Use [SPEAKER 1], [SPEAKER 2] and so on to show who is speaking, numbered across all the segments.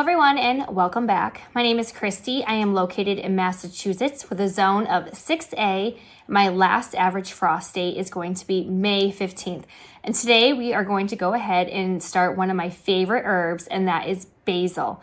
[SPEAKER 1] everyone, and welcome back. My name is Christy. I am located in Massachusetts with a zone of 6A. My last average frost date is going to be May 15th. And today we are going to go ahead and start one of my favorite herbs, and that is basil.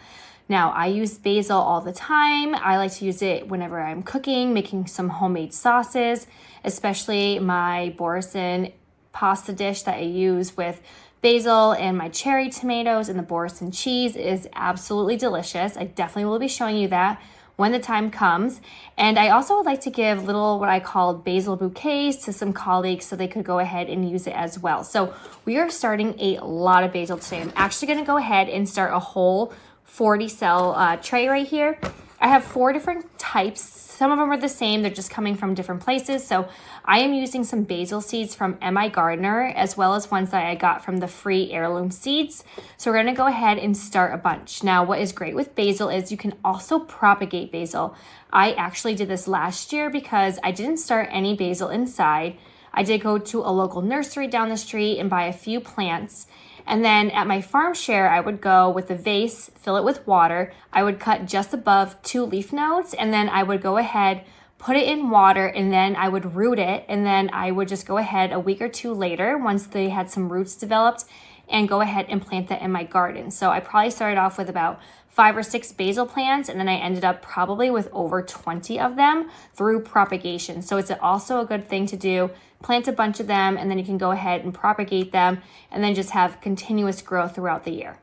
[SPEAKER 1] Now, I use basil all the time. I like to use it whenever I'm cooking, making some homemade sauces, especially my Boursin pasta dish that I use with basil and my cherry tomatoes and the Boursin cheese is absolutely delicious. I definitely will be showing you that when the time comes. And I also would like to give little what I call basil bouquets to some colleagues so they could go ahead and use it as well. So we are starting a lot of basil today. I'm actually going to go ahead and start a whole 40 cell tray right here. I have 4 different types. Some of them are the same, they're just coming from different places. So I am using some basil seeds from M.I. Gardener, as well as ones that I got from the free heirloom seeds. So we're gonna go ahead and start a bunch. Now, what is great with basil is you can also propagate basil. I actually did this last year because I didn't start any basil inside. I did go to a local nursery down the street and buy a few plants. And then at my farm share, I would go with a vase, fill it with water. I would cut just above 2 leaf nodes, and then I would go ahead, put it in water, and then I would root it. And then I would just go ahead a week or 2 later, once they had some roots developed, and go ahead and plant that in my garden. So I probably started off with about 5 or 6 basil plants, and then I ended up probably with over 20 of them through propagation. So it's also a good thing to do. Plant a bunch of them, and then you can go ahead and propagate them and then just have continuous growth throughout the year.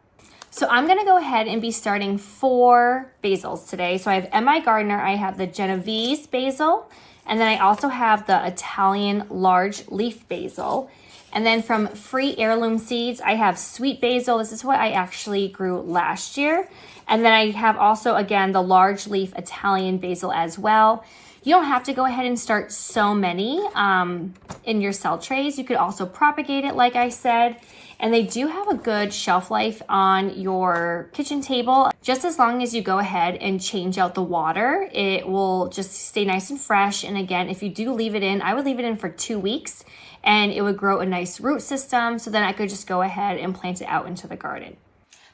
[SPEAKER 1] So I'm gonna go ahead and be starting 4 basils today. So I have M.I. Gardener, I have the Genovese basil, and then I also have the Italian large leaf basil. And then from free heirloom seeds, I have sweet basil. This is what I actually grew last year. And then I have also, again, the large leaf Italian basil as well. You don't have to go ahead and start so many in your cell trays. You could also propagate it, like I said. And they do have a good shelf life on your kitchen table. Just as long as you go ahead and change out the water, it will just stay nice and fresh. And again, if you do leave it in, I would leave it in for 2 weeks and it would grow a nice root system. So then I could just go ahead and plant it out into the garden.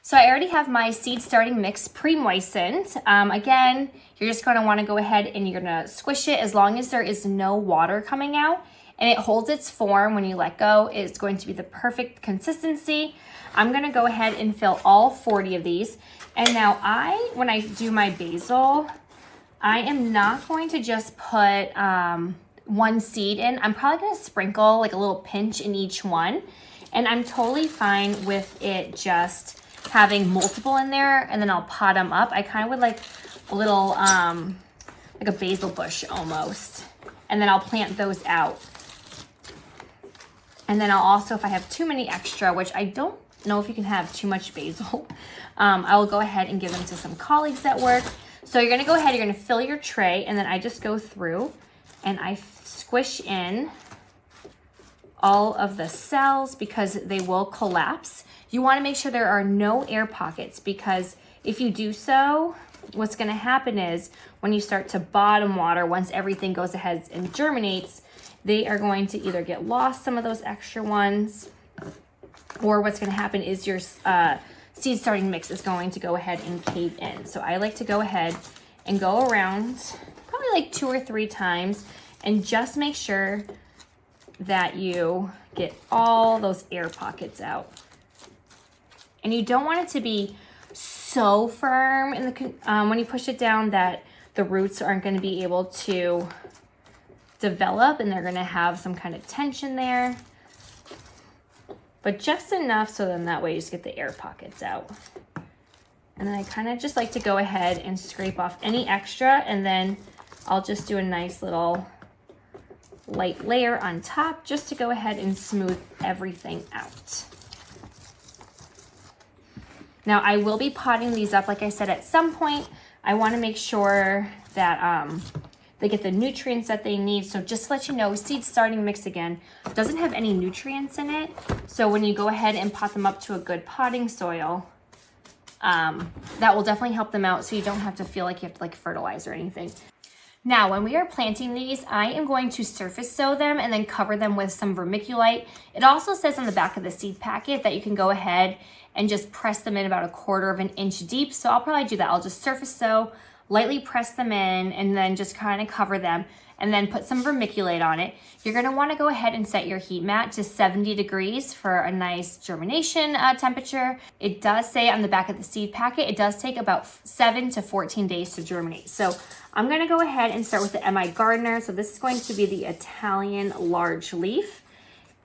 [SPEAKER 1] So I already have my seed starting mix pre-moistened. Again, you're just gonna wanna go ahead and you're gonna squish it as long as there is no water coming out and it holds its form when you let go. It's going to be the perfect consistency. I'm gonna go ahead and fill all 40 of these. And now when I do my basil, I am not going to just put 1 seed in. I'm probably gonna sprinkle like a little pinch in each one. And I'm totally fine with it just having multiple in there, and then I'll pot them up. I kind of would like a little, like a basil bush almost. And then I'll plant those out. And then I'll also, if I have too many extra, which I don't know if you can have too much basil, I will go ahead and give them to some colleagues at work. So you're gonna go ahead, you're gonna fill your tray, and then I just go through and I squish in all of the cells because they will collapse. You want to make sure there are no air pockets because if you do so, what's going to happen is when you start to bottom water, once everything goes ahead and germinates, they are going to either get lost, some of those extra ones, or what's going to happen is your seed starting mix is going to go ahead and cave in. So I like to go ahead and go around probably like 2 or 3 times and just make sure that you get all those air pockets out. And you don't want it to be so firm in the when you push it down that the roots aren't going to be able to develop and they're going to have some kind of tension there. But just enough so then that way you just get the air pockets out. And then I kind of just like to go ahead and scrape off any extra, and then I'll just do a nice little light layer on top just to go ahead and smooth everything out. Now I will be potting these up, like I said, at some point. I want to make sure that they get the nutrients that they need. So just to let you know, seed starting mix again doesn't have any nutrients in it. So when you go ahead and pot them up to a good potting soil, that will definitely help them out so you don't have to feel like you have to like fertilize or anything. Now, when we are planting these, I am going to surface sow them and then cover them with some vermiculite. It also says on the back of the seed packet that you can go ahead and just press them in about 1/4 of an inch deep. So I'll probably do that. I'll just surface sow, lightly press them in, and then just kind of cover them and then put some vermiculite on it. You're gonna wanna go ahead and set your heat mat to 70 degrees for a nice germination temperature. It does say on the back of the seed packet, it does take about 7 to 14 days to germinate. So I'm gonna go ahead and start with the MI Gardener. So this is going to be the Italian large leaf.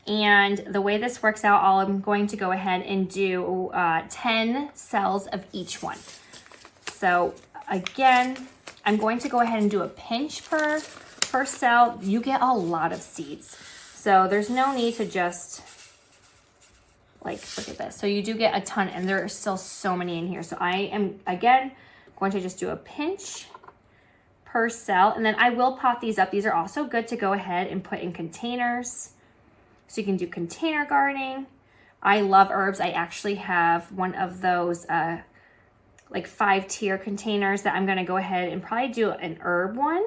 [SPEAKER 1] And the way this works out, I'm going to go ahead and do 10 cells of each one. So again, I'm going to go ahead and do a pinch per cell. You get a lot of seeds. So there's no need to just like, look at this. So you do get a ton, and there are still so many in here. So I am, again, going to just do a pinch per cell, and then I will pot these up. These are also good to go ahead and put in containers. So you can do container gardening. I love herbs. I actually have one of those like 5-tier containers that I'm gonna go ahead and probably do an herb one.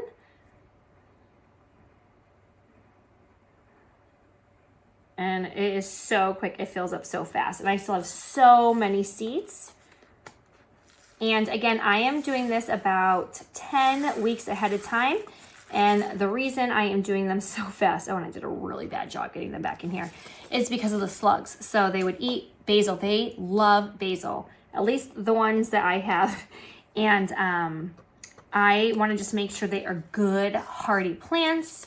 [SPEAKER 1] And it is so quick, it fills up so fast. And I still have so many seeds. And again, I am doing this about 10 weeks ahead of time. And the reason I am doing them so fast, oh, and I did a really bad job getting them back in here, is because of the slugs. So they would eat basil. They love basil, at least the ones that I have. And I want to just make sure they are good, hardy plants.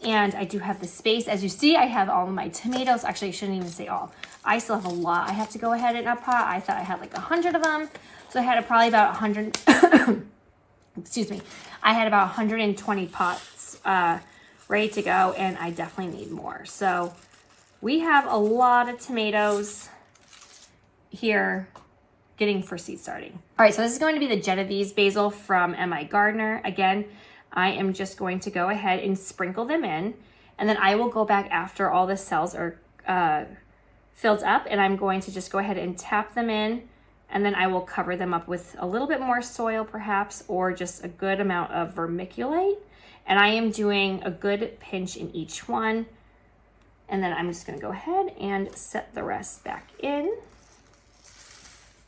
[SPEAKER 1] And I do have the space. As you see, I have all of my tomatoes. Actually, I shouldn't even say all. I still have a lot I have to go ahead and pot. I thought I had like 100 of them. So I had probably about 100, excuse me. I had about 120 pots ready to go, and I definitely need more. So we have a lot of tomatoes here getting for seed starting. All right, so this is going to be the Genovese basil from MI Gardener. Again, I am just going to go ahead and sprinkle them in, and then I will go back after all the cells are filled up, and I'm going to just go ahead and tap them in, and then I will cover them up with a little bit more soil perhaps, or just a good amount of vermiculite. And I am doing a good pinch in each one, and then I'm just gonna go ahead and set the rest back in.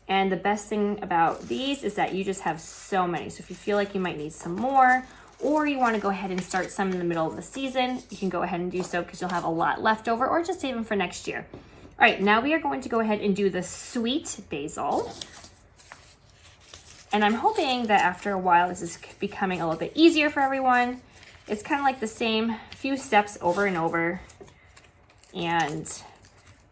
[SPEAKER 1] And the best thing about these is that you just have so many. So if you feel like you might need some more, or you want to go ahead and start some in the middle of the season, you can go ahead and do so because you'll have a lot left over, or just save them for next year. All right, now we are going to go ahead and do the sweet basil. And I'm hoping that after a while, this is becoming a little bit easier for everyone. It's kind of like the same few steps over and over. And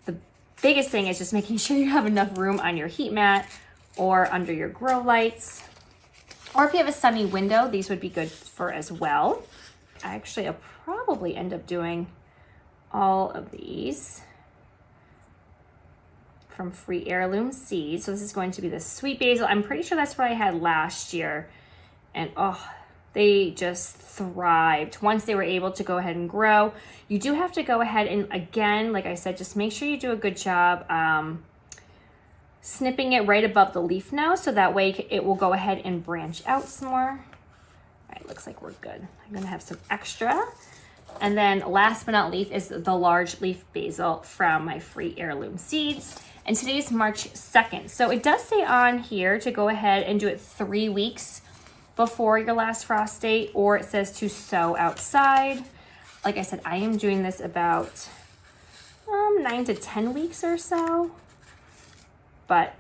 [SPEAKER 1] the biggest thing is just making sure you have enough room on your heat mat or under your grow lights. Or if you have a sunny window, these would be good for as well. Actually, I'll probably end up doing all of these from Free Heirloom Seeds. So this is going to be the sweet basil. I'm pretty sure that's what I had last year. And oh, they just thrived once they were able to go ahead and grow. You do have to go ahead and, again, like I said, just make sure you do a good job snipping it right above the leaf nose, so that way it will go ahead and branch out some more. All right, looks like we're good. I'm gonna have some extra. And then last but not least is the large leaf basil from my Free Heirloom Seeds. And today's March 2nd. So it does say on here to go ahead and do it 3 weeks before your last frost date, or it says to sow outside. Like I said, I am doing this about 9 to 10 weeks or so. But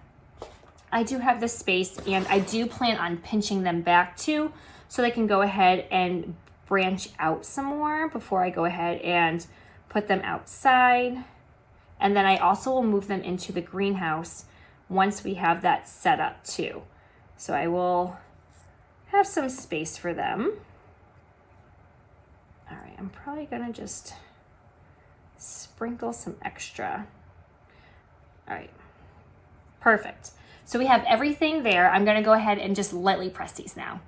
[SPEAKER 1] I do have the space, and I do plan on pinching them back too, so they can go ahead and branch out some more before I go ahead and put them outside. And then I also will move them into the greenhouse once we have that set up too. So I will have some space for them. All right, I'm probably gonna just sprinkle some extra. All right. Perfect. So we have everything there. I'm gonna go ahead and just lightly press these now.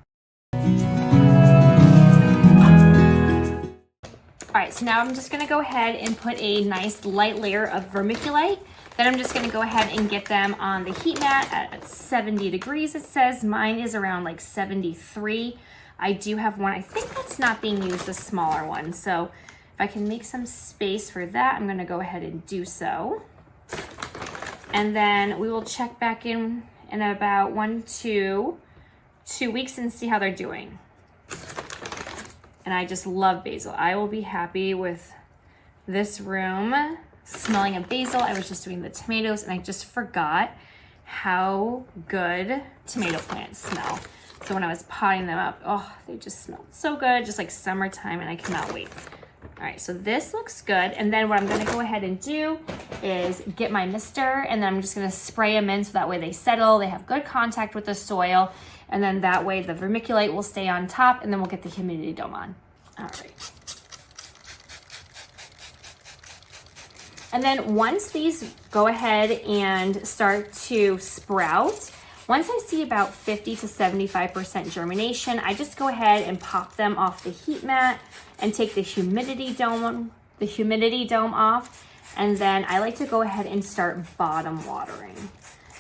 [SPEAKER 1] All right, so now I'm just gonna go ahead and put a nice light layer of vermiculite. Then I'm just gonna go ahead and get them on the heat mat at 70 degrees, it says. Mine is around like 73. I do have one, I think that's not being used, a smaller one. So if I can make some space for that, I'm gonna go ahead and do so. And then we will check back in about 1 to 2 weeks and see how they're doing. And I just love basil. I will be happy with this room smelling of basil. I was just doing the tomatoes and I just forgot how good tomato plants smell. So when I was potting them up, oh, they just smelled so good, just like summertime, and I cannot wait. All right, so this looks good. And then what I'm gonna go ahead and do is get my mister, and then I'm just gonna spray them in so that way they settle, they have good contact with the soil, and then that way the vermiculite will stay on top, and then we'll get the humidity dome on. All right. And then once these go ahead and start to sprout, once I see about 50 to 75% germination, I just go ahead and pop them off the heat mat and take the humidity dome off. And then I like to go ahead and start bottom watering,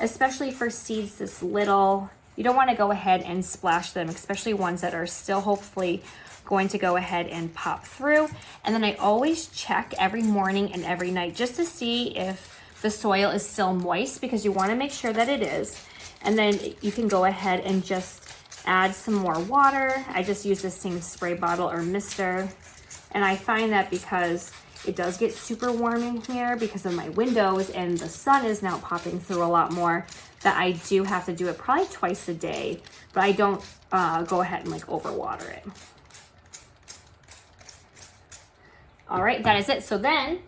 [SPEAKER 1] especially for seeds this little. You don't want to go ahead and splash them, especially ones that are still hopefully going to go ahead and pop through. And then I always check every morning and every night just to see if the soil is still moist, because you want to make sure that it is. And then you can go ahead and just add some more water. I just use the same spray bottle or mister. And I find that because it does get super warm in here because of my windows and the sun is now popping through a lot more, that I do have to do it probably twice a day, but I don't go ahead and like overwater it. All right, that is it. So then,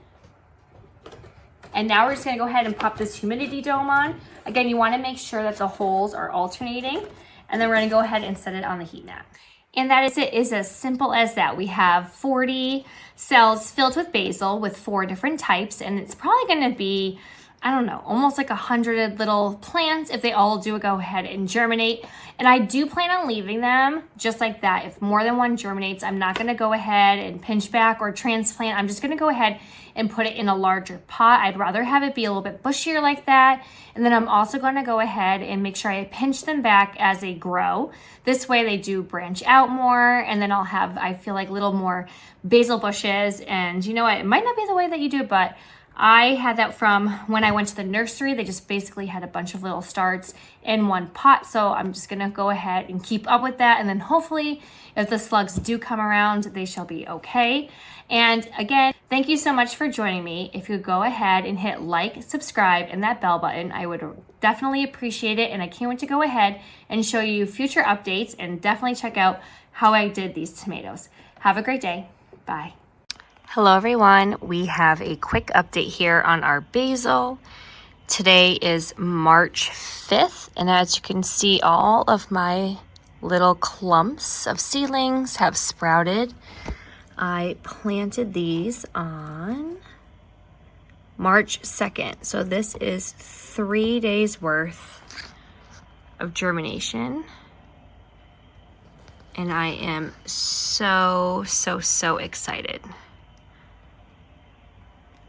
[SPEAKER 1] and now we're just gonna go ahead and pop this humidity dome on. Again, you wanna make sure that the holes are alternating, and then we're gonna go ahead and set it on the heat mat. And that is it. Is as simple as that. We have 40 cells filled with basil with 4 different types, and it's probably gonna be, I don't know, almost like 100 little plants if they all do go ahead and germinate. And I do plan on leaving them just like that. If more than one germinates, I'm not gonna go ahead and pinch back or transplant. I'm just gonna go ahead and put it in a larger pot. I'd rather have it be a little bit bushier like that. And then I'm also gonna go ahead and make sure I pinch them back as they grow. This way they do branch out more, and then I'll have, I feel like, little more basil bushes. And you know what, it might not be the way that you do it, but I had that from when I went to the nursery. They just basically had a bunch of little starts in one pot. So I'm just gonna go ahead and keep up with that. And then hopefully if the slugs do come around, they shall be okay. And again, thank you so much for joining me. If you go ahead and hit like, subscribe, and that bell button, I would definitely appreciate it. And I can't wait to go ahead and show you future updates, and definitely check out how I did these tomatoes. Have a great day. Bye. Hello everyone, we have a quick update here on our basil. Today is March 5th, and as you can see, all of my little clumps of seedlings have sprouted. I planted these on March 2nd, so this is 3 days worth of germination. And I am so excited.